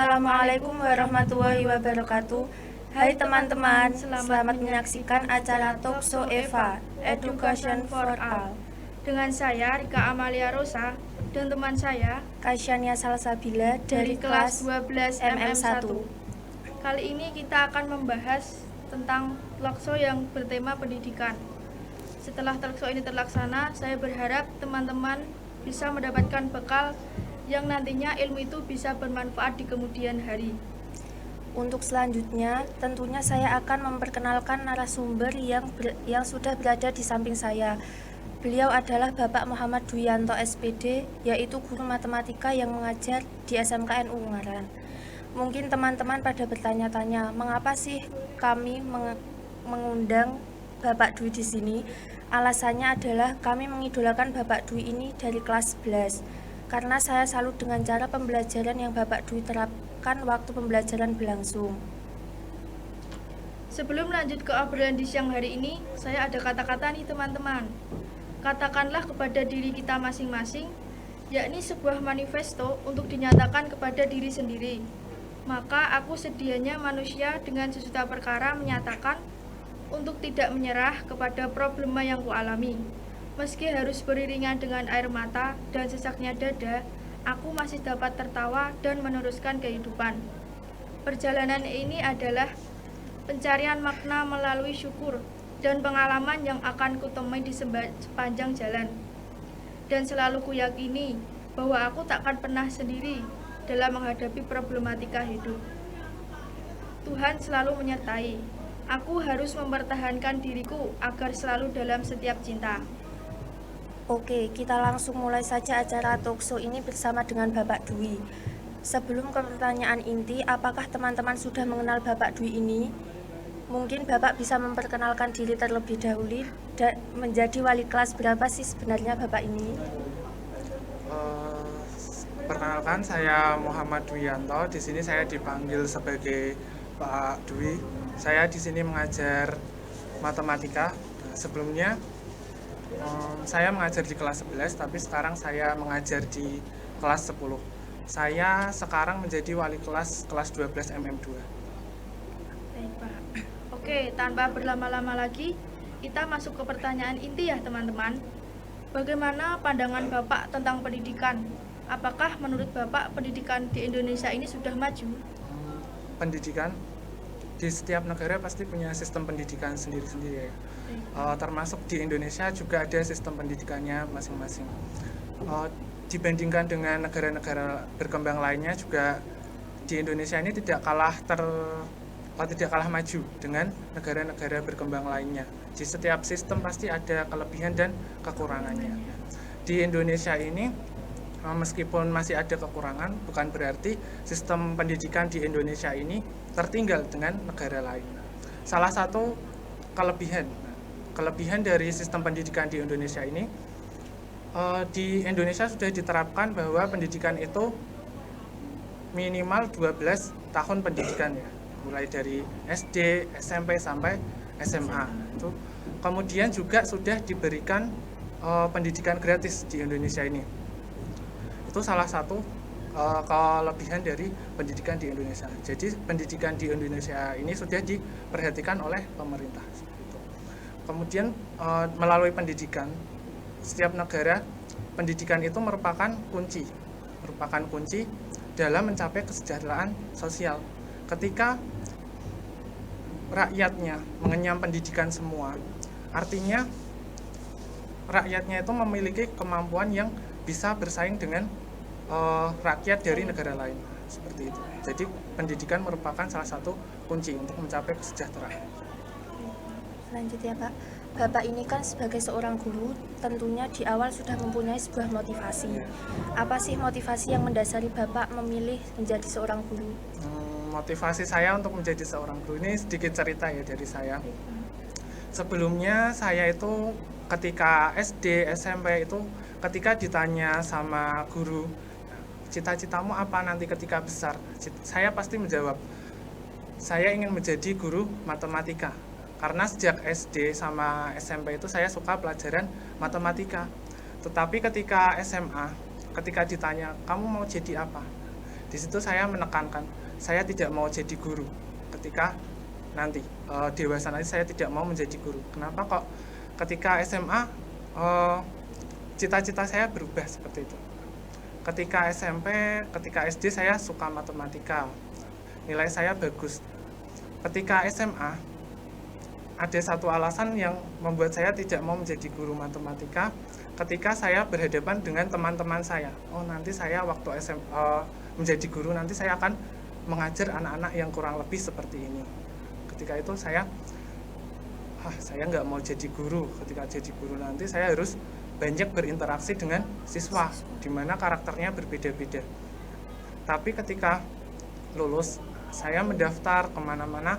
Assalamualaikum warahmatullahi wabarakatuh. Hai teman-teman, selamat menyaksikan acara Talkshow Eva, Education for All. Dengan saya Rika Amalia Rosa dan teman saya Kasyania Salsabila dari kelas 12 MM1. Kali ini kita akan membahas tentang talkshow yang bertema pendidikan. Setelah talkshow ini terlaksana, saya berharap teman-teman bisa mendapatkan bekal yang nantinya ilmu itu bisa bermanfaat di kemudian hari. Untuk selanjutnya, tentunya saya akan memperkenalkan narasumber yang sudah berada di samping saya. Beliau adalah Bapak Muhammad Duyanto SPD, yaitu guru matematika yang mengajar di SMKN Ungaran. Mungkin teman-teman pada bertanya-tanya, mengapa sih kami mengundang Bapak Dwi di sini? Alasannya adalah kami mengidolakan Bapak Dwi ini dari kelas 11. Karena saya salut dengan cara pembelajaran yang Bapak Dwi terapkan waktu pembelajaran berlangsung. Sebelum lanjut ke obrolan di siang hari ini, saya ada kata-kata nih teman-teman. Katakanlah kepada diri kita masing-masing, yakni sebuah manifesto untuk dinyatakan kepada diri sendiri. Maka aku sedianya manusia dengan sejuta perkara menyatakan untuk tidak menyerah kepada problema yang kualami. Meski harus beriringan dengan air mata dan sesaknya dada, aku masih dapat tertawa dan meneruskan kehidupan. Perjalanan ini adalah pencarian makna melalui syukur dan pengalaman yang akan kutemui di sepanjang jalan. Dan selalu kuyakini bahwa aku takkan pernah sendiri dalam menghadapi problematika hidup. Tuhan selalu menyertai. Aku harus mempertahankan diriku agar selalu dalam setiap cinta. Oke, kita langsung mulai saja acara talkshow ini bersama dengan Bapak Dwi. Sebelum ke pertanyaan inti, apakah teman-teman sudah mengenal Bapak Dwi ini? Mungkin Bapak bisa memperkenalkan diri terlebih dahulu dan menjadi wali kelas berapa sih sebenarnya Bapak ini? Perkenalkan, saya Muhammad Duyanto. Di sini saya dipanggil sebagai Pak Dwi. Saya di sini mengajar matematika. Sebelumnya saya mengajar di kelas 11, tapi sekarang saya mengajar di kelas 10. Saya sekarang menjadi wali kelas 12 MM2. Baik, Pak. Oke, tanpa berlama-lama lagi, kita masuk ke pertanyaan inti ya, teman-teman. Bagaimana pandangan Bapak tentang pendidikan? Apakah menurut Bapak pendidikan di Indonesia ini sudah maju? Pendidikan di setiap negara pasti punya sistem pendidikan sendiri-sendiri ya. Termasuk di Indonesia juga ada sistem pendidikannya masing-masing. Dibandingkan dengan negara-negara berkembang lainnya juga di Indonesia ini tidak kalah maju dengan negara-negara berkembang lainnya. Di setiap sistem pasti ada kelebihan dan kekurangannya. Di Indonesia ini meskipun masih ada kekurangan, bukan berarti sistem pendidikan di Indonesia ini tertinggal dengan negara lain. Salah satu kelebihan dari sistem pendidikan di Indonesia ini, di Indonesia sudah diterapkan bahwa pendidikan itu minimal 12 tahun pendidikan ya, mulai dari SD, SMP sampai SMA. Kemudian juga sudah diberikan pendidikan gratis di Indonesia ini. Itu salah satu kelebihan dari pendidikan di Indonesia. Jadi pendidikan di Indonesia ini sudah diperhatikan oleh pemerintah. Kemudian melalui pendidikan, setiap negara pendidikan itu merupakan kunci dalam mencapai kesejahteraan sosial. Ketika rakyatnya mengenyam pendidikan semua, artinya rakyatnya itu memiliki kemampuan yang bisa bersaing dengan rakyat dari negara lain, seperti itu. Jadi pendidikan merupakan salah satu kunci untuk mencapai kesejahteraan. Lanjut ya Pak. Bapak ini kan sebagai seorang guru tentunya di awal sudah mempunyai sebuah motivasi. Apa sih motivasi yang mendasari Bapak memilih menjadi seorang guru? Motivasi saya untuk menjadi seorang guru ini sedikit cerita ya dari saya. Sebelumnya saya itu ketika SD, SMP itu ketika ditanya sama guru, cita-citamu apa nanti ketika besar? Saya pasti menjawab, saya ingin menjadi guru matematika. Karena sejak SD sama SMP itu saya suka pelajaran matematika. Tetapi ketika SMA, ketika ditanya, kamu mau jadi apa? Di situ saya menekankan, saya tidak mau jadi guru ketika nanti dewasa nanti saya tidak mau menjadi guru. Kenapa kok ketika SMA cita-cita saya berubah seperti itu. Ketika SMP, ketika SD saya suka matematika, nilai saya bagus. Ketika SMA ada satu alasan yang membuat saya tidak mau menjadi guru matematika ketika saya berhadapan dengan teman-teman saya. Oh, nanti saya waktu menjadi guru nanti saya akan mengajar anak-anak yang kurang lebih seperti ini. Ketika itu saya nggak mau jadi guru. Ketika jadi guru nanti saya harus banyak berinteraksi dengan siswa, di mana karakternya berbeda-beda. Tapi ketika lulus, saya mendaftar kemana-mana,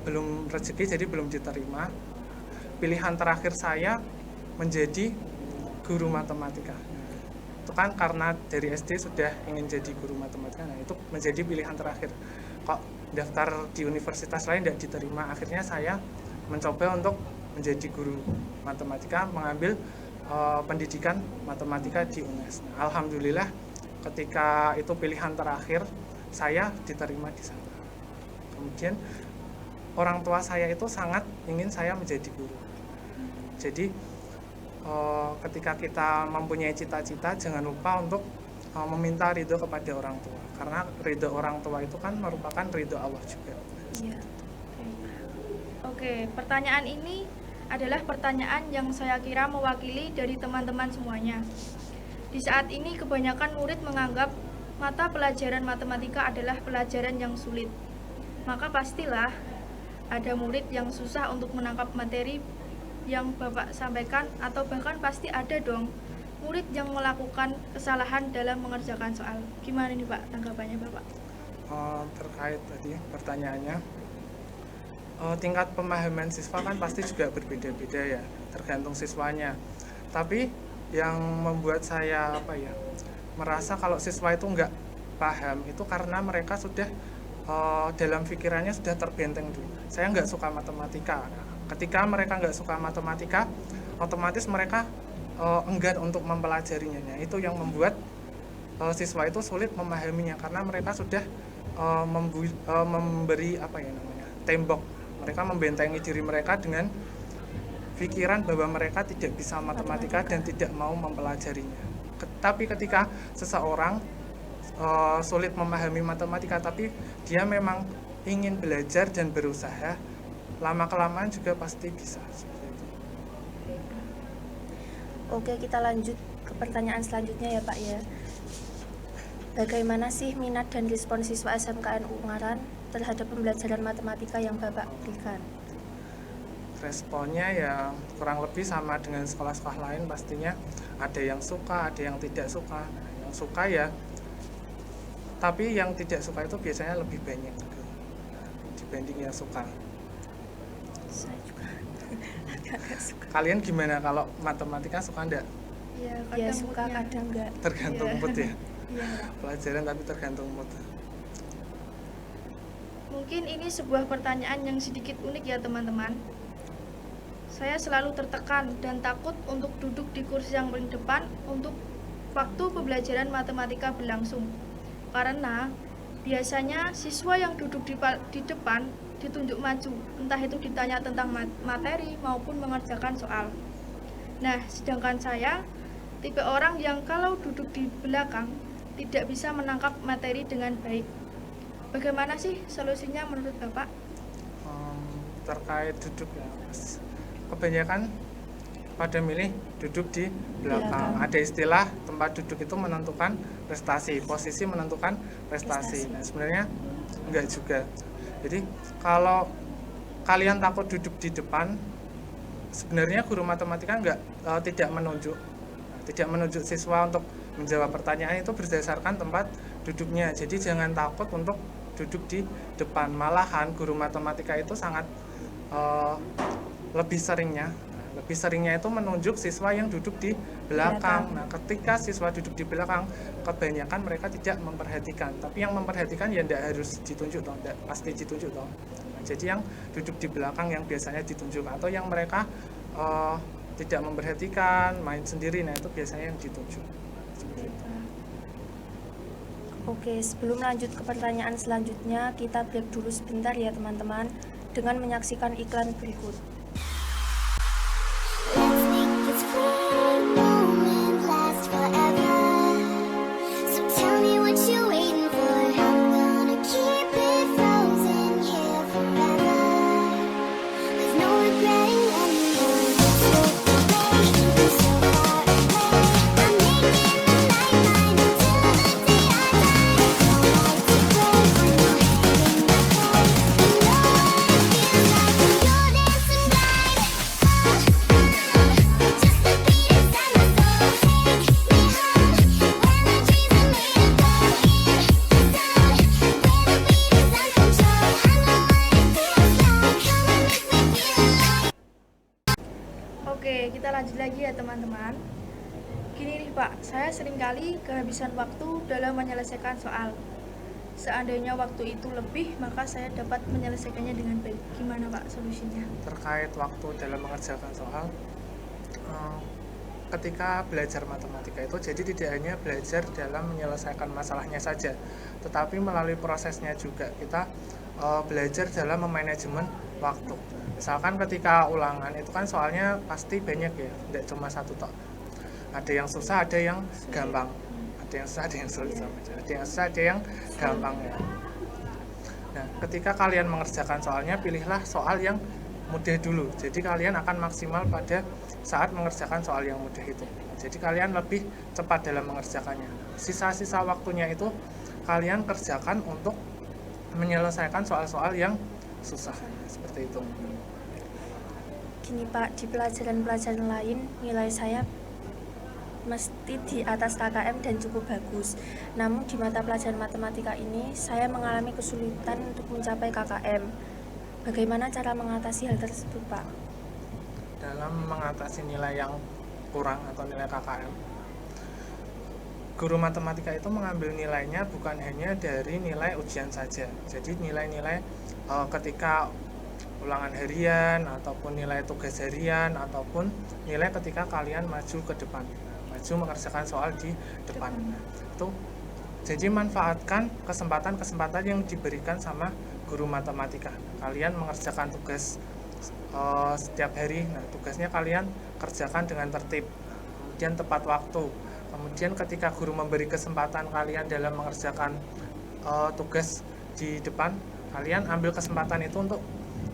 belum rezeki jadi belum diterima. Pilihan terakhir saya menjadi guru matematika. Itu kan karena dari SD sudah ingin jadi guru matematika, nah itu menjadi pilihan terakhir. Kok daftar di universitas lain tidak diterima, akhirnya saya mencoba untuk menjadi guru matematika, mengambil pendidikan matematika di UNES. Nah, alhamdulillah ketika itu pilihan terakhir saya diterima di sana. Kemudian orang tua saya itu sangat ingin saya menjadi guru. Jadi ketika kita mempunyai cita-cita, jangan lupa untuk meminta ridho kepada orang tua, karena ridho orang tua itu kan merupakan ridho Allah juga. Iya. Oke, pertanyaan ini adalah pertanyaan yang saya kira mewakili dari teman-teman semuanya. Di saat ini kebanyakan murid menganggap mata pelajaran matematika adalah pelajaran yang sulit. Maka pastilah ada murid yang susah untuk menangkap materi yang Bapak sampaikan, atau bahkan pasti ada dong murid yang melakukan kesalahan dalam mengerjakan soal. Gimana nih Pak tanggapannya Bapak? Terkait tadi pertanyaannya, tingkat pemahaman siswa kan pasti juga berbeda-beda ya, tergantung siswanya. Tapi yang membuat saya merasa kalau siswa itu nggak paham itu karena mereka sudah dalam pikirannya sudah terbenteng dulu. Saya nggak suka matematika. Ketika mereka nggak suka matematika, otomatis mereka enggan untuk mempelajarinya. Nah, itu yang membuat siswa itu sulit memahaminya karena mereka sudah memberi tembok. Mereka membentengi diri mereka dengan pikiran bahwa mereka tidak bisa matematika dan tidak mau mempelajarinya. Tapi ketika seseorang sulit memahami matematika tapi dia memang ingin belajar dan berusaha, lama-kelamaan juga pasti bisa seperti itu. Oke, kita lanjut ke pertanyaan selanjutnya ya Pak ya. Bagaimana sih minat dan respon siswa SMKN Ungaran terhadap pembelajaran matematika yang Bapak berikan? Responnya ya kurang lebih sama dengan sekolah-sekolah lain pastinya. Ada yang suka, ada yang tidak suka. Yang suka ya, tapi yang tidak suka itu biasanya lebih banyak dibanding yang suka. Saya juga agak suka. Kalian gimana kalau matematika suka enggak? Ya, Ya suka, kadang enggak. Tergantung mood ya. Iya. Pelajaran tapi tergantung mood. Mungkin ini sebuah pertanyaan yang sedikit unik ya teman-teman. Saya selalu tertekan dan takut untuk duduk di kursi yang paling depan untuk waktu pembelajaran matematika berlangsung. Karena biasanya siswa yang duduk di depan ditunjuk maju, entah itu ditanya tentang materi maupun mengerjakan soal. Nah, sedangkan saya tipe orang yang kalau duduk di belakang tidak bisa menangkap materi dengan baik. Bagaimana sih solusinya menurut Bapak? Terkait duduk ya, Mas. Kebanyakan pada milih duduk di belakang. Ada istilah tempat duduk itu menentukan prestasi, posisi menentukan prestasi. Nah, sebenarnya enggak juga. Jadi kalau kalian takut duduk di depan, sebenarnya guru matematika tidak menunjuk siswa untuk menjawab pertanyaan itu berdasarkan tempat duduknya. Jadi jangan takut untuk duduk di depan. Malahan guru matematika itu sangat lebih seringnya itu menunjuk siswa yang duduk di belakang. Nah, ketika siswa duduk di belakang, kebanyakan mereka tidak memperhatikan. Tapi yang memperhatikan ya tidak harus ditunjuk toh, tidak pasti ditunjuk toh. Nah, jadi yang duduk di belakang yang biasanya ditunjuk, atau yang mereka tidak memperhatikan, main sendiri, nah itu biasanya yang ditunjuk. Oke, sebelum lanjut ke pertanyaan selanjutnya, kita break dulu sebentar ya teman-teman, dengan menyaksikan iklan berikut. Let's make this fleeting moment last forever. So tell me what you're waiting for. I'm gonna keep it frozen here forever. With no regretting anymore. Slip away, you're so far away. I'm making the night mine until the day I die. No light to play, I'm not having my play. You know what it feels like when you're dancing right. Just the beat inside my soul. Take me home where my dreams are made of gold. Hear the sound where the beat is uncontrolled. I know what it feels like. Come on, make me feel alive. Oke, kita lanjut lagi ya teman-teman. Gini nih Pak, saya seringkali kehabisan waktu dalam menyelesaikan soal. Seandainya waktu itu lebih, maka saya dapat menyelesaikannya dengan baik. Gimana Pak solusinya? Terkait waktu dalam mengerjakan soal, eh, ketika belajar matematika itu jadi tidak hanya belajar dalam menyelesaikan masalahnya saja, tetapi melalui prosesnya juga kita belajar dalam memanajemen waktu. Misalkan ketika ulangan itu kan soalnya pasti banyak ya, tidak cuma satu tok. Ada yang susah, ada yang gampang. Ada yang susah, ada yang sulit sama aja. Ada yang susah, ada yang gampang ya. Nah, ketika kalian mengerjakan soalnya, pilihlah soal yang mudah dulu. Jadi kalian akan maksimal pada saat mengerjakan soal yang mudah itu. Jadi kalian lebih cepat dalam mengerjakannya. Sisa-sisa waktunya itu kalian kerjakan untuk menyelesaikan soal-soal yang susah. Seperti itu. Gini Pak, di pelajaran-pelajaran lain nilai saya mesti di atas KKM dan cukup bagus. Namun di mata pelajaran matematika ini saya mengalami kesulitan untuk mencapai KKM. Bagaimana cara mengatasi hal tersebut Pak? Dalam mengatasi nilai yang kurang atau nilai KKM, guru matematika itu mengambil nilainya bukan hanya dari nilai ujian saja. Jadi nilai-nilai ketika ulangan harian ataupun nilai tugas harian ataupun nilai ketika kalian maju ke depan, maju mengerjakan soal di depan. Itu jadi manfaatkan kesempatan-kesempatan yang diberikan sama guru matematika. Kalian mengerjakan tugas setiap hari. Nah, tugasnya kalian kerjakan dengan tertib, kemudian tepat waktu. Kemudian ketika guru memberi kesempatan kalian dalam mengerjakan tugas di depan, kalian ambil kesempatan itu untuk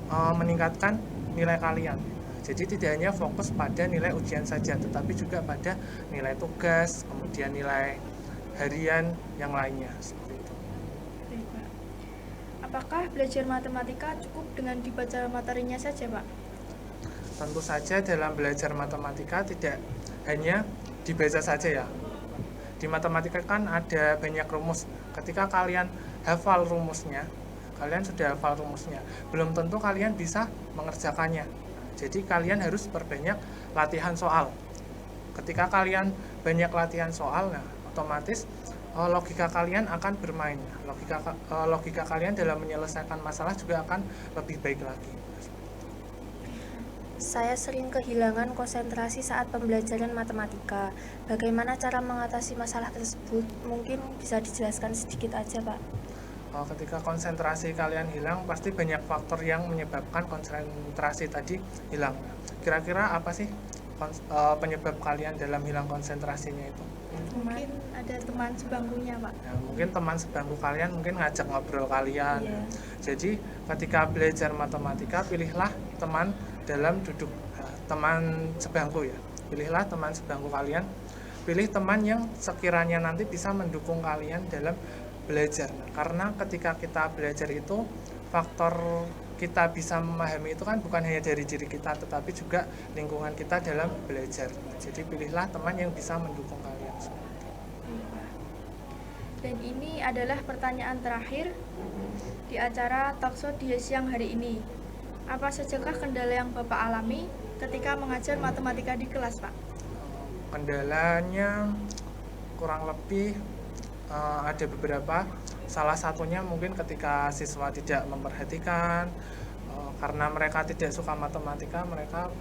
meningkatkan nilai kalian. Jadi tidak hanya fokus pada nilai ujian saja, tetapi juga pada nilai tugas, kemudian nilai harian yang lainnya. Seperti itu. Baik, Pak. Apakah belajar matematika cukup dengan dibaca materinya saja Pak? Tentu saja dalam belajar matematika tidak hanya dibaca saja ya. Di matematika kan ada banyak rumus. Ketika kalian hafal rumusnya, kalian sudah hafal rumusnya, belum tentu kalian bisa mengerjakannya. Jadi kalian harus perbanyak latihan soal. Ketika kalian banyak latihan soal, nah otomatis logika kalian akan bermain. Logika kalian dalam menyelesaikan masalah juga akan lebih baik lagi. Saya sering kehilangan konsentrasi saat pembelajaran matematika. Bagaimana cara mengatasi masalah tersebut? Mungkin bisa dijelaskan sedikit aja Pak. Ketika konsentrasi kalian hilang, pasti banyak faktor yang menyebabkan konsentrasi tadi hilang. Kira-kira apa sih penyebab kalian dalam hilang konsentrasinya itu? Mungkin ada teman sebangkunya Pak. Ya, mungkin teman sebangku kalian mungkin ngajak ngobrol kalian. Iya. Jadi ketika belajar matematika, pilihlah teman dalam duduk, teman sebangku ya. Pilihlah teman sebangku kalian. Pilih teman yang sekiranya nanti bisa mendukung kalian dalam belajar. Karena ketika kita belajar itu, faktor kita bisa memahami itu kan bukan hanya dari diri kita, tetapi juga lingkungan kita dalam belajar. Jadi pilihlah teman yang bisa mendukung kalian. Dan ini adalah pertanyaan terakhir di acara Talkshow di siang hari ini. Apa sajakah kendala yang Bapak alami ketika mengajar matematika di kelas, Pak? Kendalanya kurang lebih ada beberapa. Salah satunya mungkin ketika siswa tidak memperhatikan, karena mereka tidak suka matematika, mereka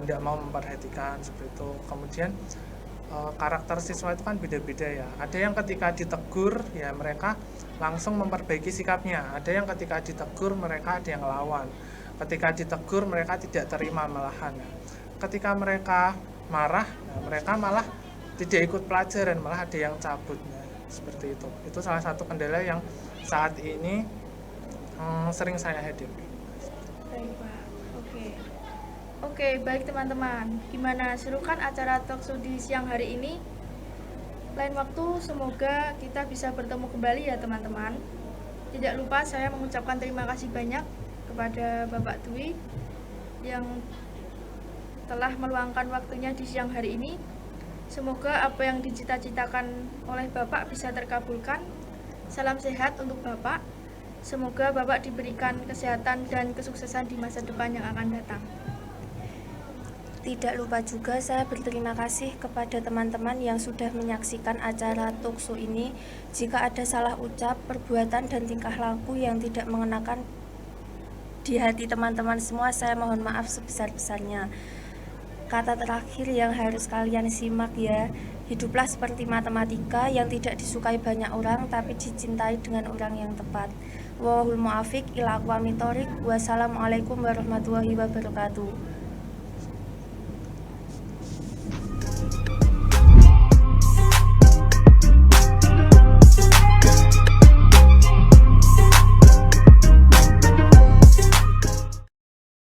tidak mau memperhatikan seperti itu. Kemudian karakter siswa itu kan beda-beda ya. Ada yang ketika ditegur ya mereka langsung memperbaiki sikapnya. Ada yang ketika ditegur mereka ada yang ngelawan. Ketika ditegur mereka tidak terima malahan. Ketika mereka marah, mereka malah tidak ikut pelajaran, malah ada yang cabut. Seperti itu. Itu salah satu kendala yang saat ini sering saya hadapi. Baik, Pak. Oke, baik teman-teman. Gimana, seru kan acara talkshow di siang hari ini? Lain waktu semoga kita bisa bertemu kembali ya teman-teman. Tidak lupa saya mengucapkan terima kasih banyak kepada Bapak Dwi yang telah meluangkan waktunya di siang hari ini. Semoga apa yang dicita-citakan oleh Bapak bisa terkabulkan. Salam sehat untuk Bapak. Semoga Bapak diberikan kesehatan dan kesuksesan di masa depan yang akan datang. Tidak lupa juga saya berterima kasih kepada teman-teman yang sudah menyaksikan acara talkshow ini. Jika ada salah ucap, perbuatan, dan tingkah laku yang tidak mengenakan di hati teman-teman semua, saya mohon maaf sebesar-besarnya. Kata terakhir yang harus kalian simak ya, hiduplah seperti matematika yang tidak disukai banyak orang tapi dicintai dengan orang yang tepat. Wallahul muwaffiq ila aqwamit thoriq. Wassalamualaikum warahmatullahi wabarakatuh.